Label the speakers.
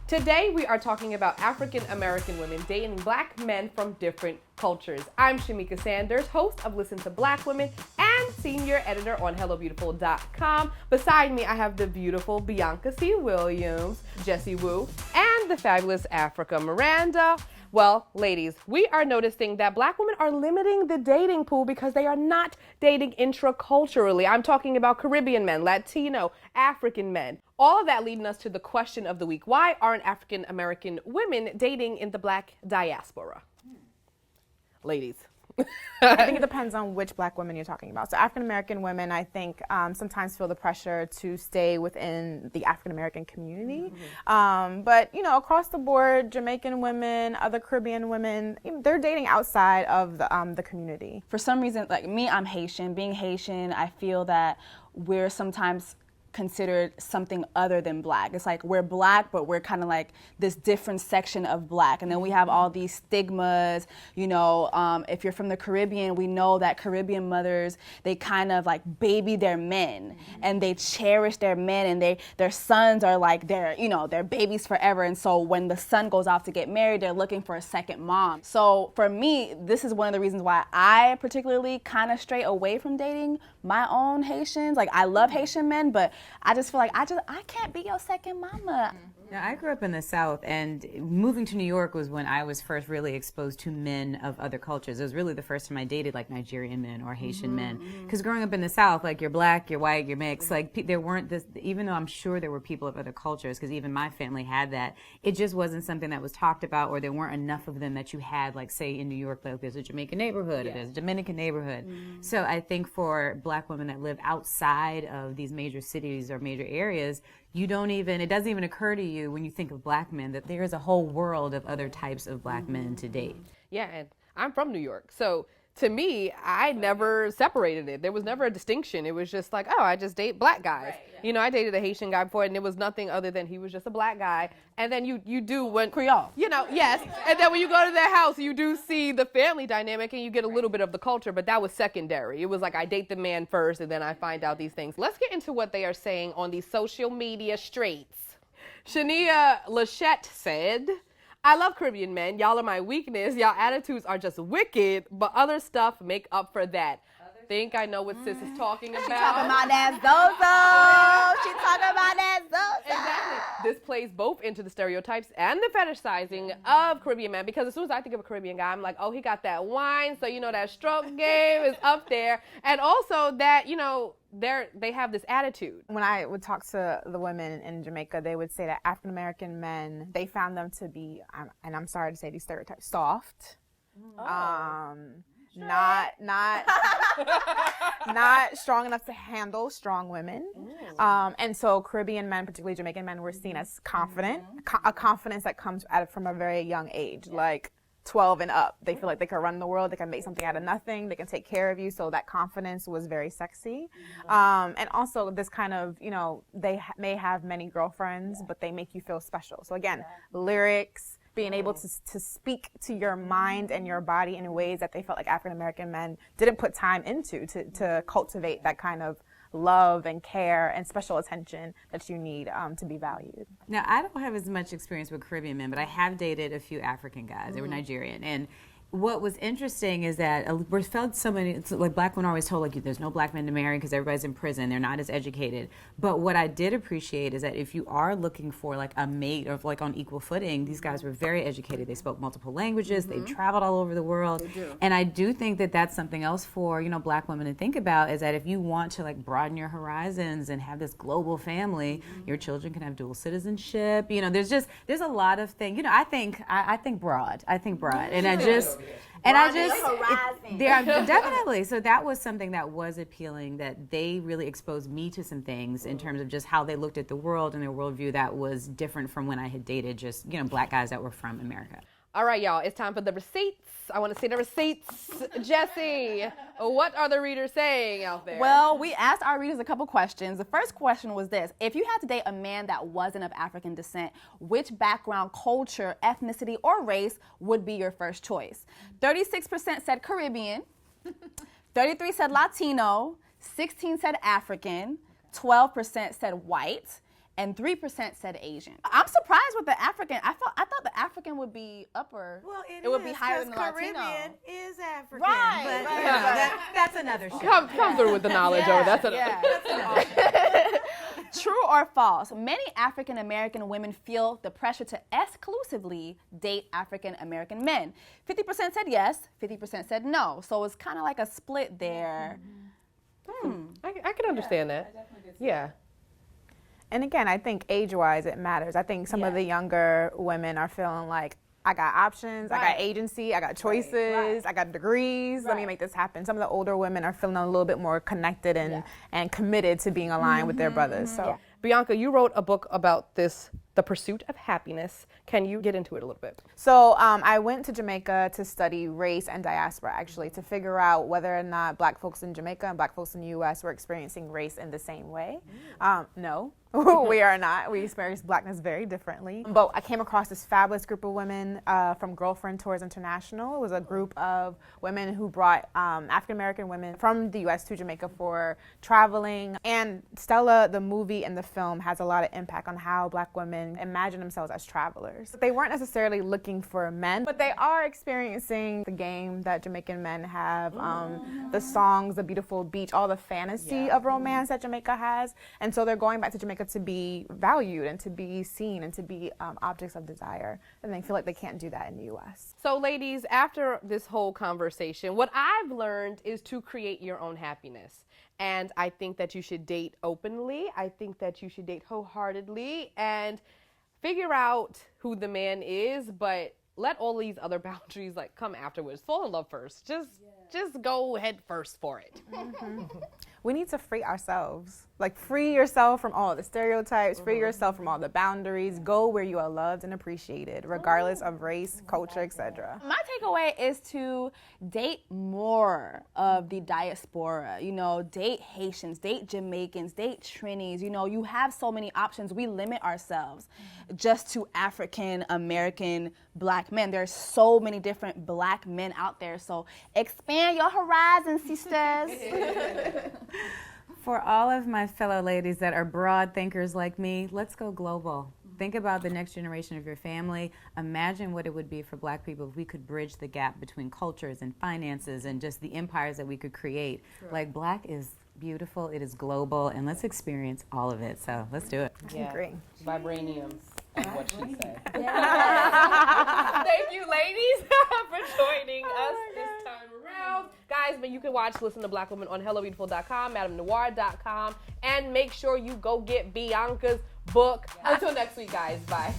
Speaker 1: Today we are talking about African American women dating black men from different cultures. I'm Shamika Sanders, host of Listen to Black Women and senior editor on HelloBeautiful.com. Beside me, I have the beautiful Bianca C. Williams, Jessie Wu, and the fabulous Africa Miranda. Well, ladies, we are noticing that black women are limiting the dating pool because they are not dating intraculturally. I'm talking about Caribbean men, Latino, African men. All of that leading us to the question of the week. Why aren't African American women dating in the black diaspora? Ladies.
Speaker 2: I think it depends on which black women you're talking about. So African American women, I think, sometimes feel the pressure to stay within the African American community. But, you know, across the board, Jamaican women, other Caribbean women, they're dating outside of the community.
Speaker 3: For some reason, like me, I'm Haitian. Being Haitian, I feel that we're sometimes considered something other than black. It's like we're black, but we're kind of like this different section of black. And then we have all these stigmas, you know, if you're from the Caribbean, we know that Caribbean mothers, they kind of like baby their men and they cherish their men, and their sons are like their babies forever. And so when the son goes off to get married, they're looking for a second mom. So for me, this is one of the reasons why I particularly kind of stray away from dating my own Haitians. Like I love Haitian men, but I just feel like I can't be your second mama.
Speaker 4: Now, I grew up in the South, and moving to New York was when I was first really exposed to men of other cultures. It was really the first time I dated like Nigerian men or Haitian men. Because growing up in the South, like you're black, you're white, you're mixed. Like there weren't this, even though I'm sure there were people of other cultures, because even my family had that, it just wasn't something that was talked about, or there weren't enough of them that you had, like say in New York, like there's a Jamaican neighborhood, or there's a Dominican neighborhood. So I think for black women that live outside of these major cities or major areas, it doesn't even occur to you when you think of black men that there is a whole world of other types of black men to date.
Speaker 1: Yeah, and I'm from New York, so to me, I never separated it. There was never a distinction. It was just like, oh, I just date black guys. Right, yeah. You know, I dated a Haitian guy before, and it was nothing other than he was just a black guy. And then you do when
Speaker 3: Creole.
Speaker 1: You know, yes. And then when you go to their house, you do see the family dynamic, and you get a little bit of the culture, but that was secondary. It was like I date the man first, and then I find out these things. Let's get into what they are saying on these social media streets. Shania Lachette said, I love Caribbean men. Y'all are my weakness. Y'all attitudes are just wicked, but other stuff make up for that. Think I know what sis is talking about.
Speaker 3: She talking about that Zozo. She talking about that Zozo.
Speaker 1: Exactly. This plays both into the stereotypes and the fetishizing of Caribbean men, because as soon as I think of a Caribbean guy, I'm like, oh, he got that wine, so you know that stroke game is up there. And also that, you know, they have this attitude.
Speaker 2: When I would talk to the women in Jamaica, they would say that African American men, they found them to be, and I'm sorry to say these stereotypes, soft. Not strong enough to handle strong women. And so Caribbean men, particularly Jamaican men, were seen as confident, a confidence that comes from a very young age, like 12 and up. They feel like they can run the world, they can make something out of nothing, they can take care of you, so that confidence was very sexy. And also this kind of, you know, they may have many girlfriends, but they make you feel special. So again, lyrics, being able to speak to your mind and your body in ways that they felt like African American men didn't put time into to cultivate that kind of love and care and special attention that you need to be valued.
Speaker 4: Now, I don't have as much experience with Caribbean men, but I have dated a few African guys. They were Nigerian. And what was interesting is that we felt so many, like black women are always told, like, there's no black men to marry because everybody's in prison, they're not as educated. But what I did appreciate is that if you are looking for like a mate or like on equal footing, these guys were very educated. They spoke multiple languages, they traveled all over the world. And I do think that that's something else for, you know, black women to think about, is that if you want to like broaden your horizons and have this global family, your children can have dual citizenship. You know, there's a lot of things. You know, I think broad. And definitely. So that was something that was appealing, that they really exposed me to some things in terms of just how they looked at the world and their worldview that was different from when I had dated just, you know, black guys that were from America.
Speaker 1: All right, y'all, it's time for the receipts. I want to see the receipts. Jessie, what are the readers saying out there?
Speaker 3: Well, we asked our readers a couple questions. The first question was this: if you had to date a man that wasn't of African descent, which background, culture, ethnicity, or race would be your first choice? 36% said Caribbean, 33% said Latino, 16% said African, 12% said white, and 3% said Asian. I'm surprised with the African. I thought the African would be upper.
Speaker 4: Well,
Speaker 3: it would be higher than the
Speaker 4: Caribbean
Speaker 3: Latino.
Speaker 4: is African.
Speaker 3: Right,
Speaker 4: But
Speaker 3: right,
Speaker 4: you know,
Speaker 3: right.
Speaker 4: that's another show.
Speaker 1: Come through with the knowledge, that's another.
Speaker 3: True or false? Many African American women feel the pressure to exclusively date African American men. 50% said yes, 50% said no. So it's kind of like a split there.
Speaker 1: I can understand that. Yeah.
Speaker 2: And again, I think age-wise, it matters. I think some of the younger women are feeling like, I got options, I got agency, I got choices, I got degrees, let me make this happen. Some of the older women are feeling a little bit more connected and committed to being aligned with their brothers. So,
Speaker 1: Bianca, you wrote a book about this, The Pursuit of Happiness. Can you get into it a little bit?
Speaker 2: So I went to Jamaica to study race and diaspora, actually, to figure out whether or not Black folks in Jamaica and Black folks in the U.S. were experiencing race in the same way. No. We are not. We experience Blackness very differently. But I came across this fabulous group of women from Girlfriend Tours International. It was a group of women who brought African-American women from the U.S. to Jamaica for traveling. And Stella, the movie and the film, has a lot of impact on how Black women imagine themselves as travelers. They weren't necessarily looking for men, but they are experiencing the game that Jamaican men have, the songs, the beautiful beach, all the fantasy of romance that Jamaica has. And so they're going back to Jamaica to be valued and to be seen and to be objects of desire. And they feel like they can't do that in the U.S.
Speaker 1: So ladies, after this whole conversation, what I've learned is to create your own happiness. And I think that you should date openly. I think that you should date wholeheartedly and figure out who the man is, but let all these other boundaries come afterwards. Fall in love first. Just go head first for it.
Speaker 2: We need to free ourselves. Free yourself from all the stereotypes, free yourself from all the boundaries, go where you are loved and appreciated, regardless of race, culture, etc.
Speaker 3: My takeaway is to date more of the diaspora. Date Haitians, date Jamaicans, date Trinis. You have so many options. We limit ourselves just to African American Black men. There's so many different Black men out there. So expand your horizons, sisters.
Speaker 4: For all of my fellow ladies that are broad thinkers like me, let's go global. Think about the next generation of your family. Imagine what it would be for Black people if we could bridge the gap between cultures and finances and just the empires that we could create. Black is beautiful, it is global, and let's experience all of it. So let's do it.
Speaker 1: Yeah.
Speaker 2: Agree.
Speaker 1: Vibranium is what she said. Thank you, ladies, for joining us this time around. Guys, but you can listen to Black Women on HelloBeautiful.com, MadameNoire.com, and make sure you go get Bianca's book. Until next week, guys. Bye.